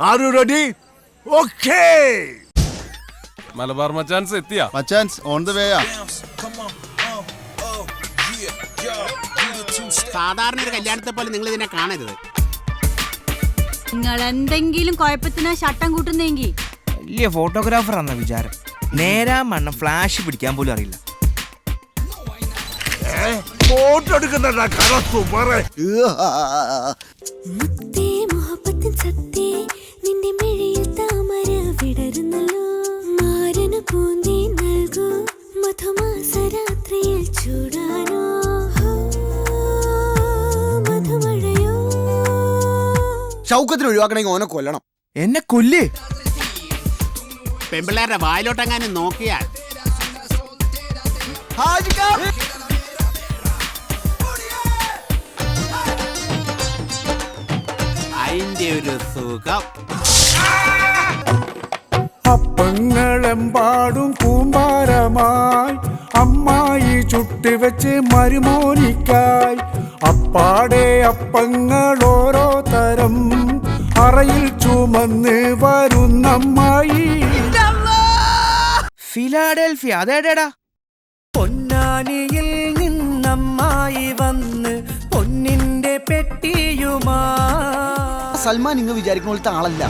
R you ready? Okay. Malabar മച്ചാൻസ് എത്തിയാ? മച്ചാൻസ് ഓൺ ദ വേയാ. സാധാരണ ഒരു കല്യാണത്തെ പോലെ നിങ്ങൾ ഇതിനെ കാണരുത്. നിങ്ങൾ എന്തെങ്കിലും കുഴപ്പത്തിന് ശട്ടം കൂട്ടുന്നെങ്കിൽ വലിയ ഫോട്ടോഗ്രാഫർ ആണെന്ന വിചാരം. നേരാ മണ്ണം ഫ്ലാഷ് പിടിക്കാൻ പോലും അറിയില്ല. ഫോട്ടോ എടുക്കുന്ന ഷൗക്കത്തിന് ഒഴിവാക്കണമെങ്കിൽ ഓനെ കൊല്ലണം. എന്നെ കൊല്ലേ. പെമ്പിള്ളേരുടെ വായിലോട്ടെങ്ങാനും നോക്കിയാൽ അതിന്റെ ഒരു സുഖം. അപ്പങ്ങളെമ്പാടും കൂമ്പാരമായി അമ്മായി ചുട്ടുവെച്ച് മരുമോനിക്കായി. അപ്പാടെ അപ്പങ്ങൾ ഓരോ തരം അറയിൽ ചുമന്ന് വരുന്നമ്മായി. ഫിലാഡൽഫിയ അതേടാ. പൊന്നാനിയിൽ നിന്നമ്മായി വന്ന് പൊന്നിന്റെ പെട്ടിയുമാ. സൽമാൻ ഇങ്ങ് വിചാരിക്കുന്ന പോലത്തെ ആളല്ല.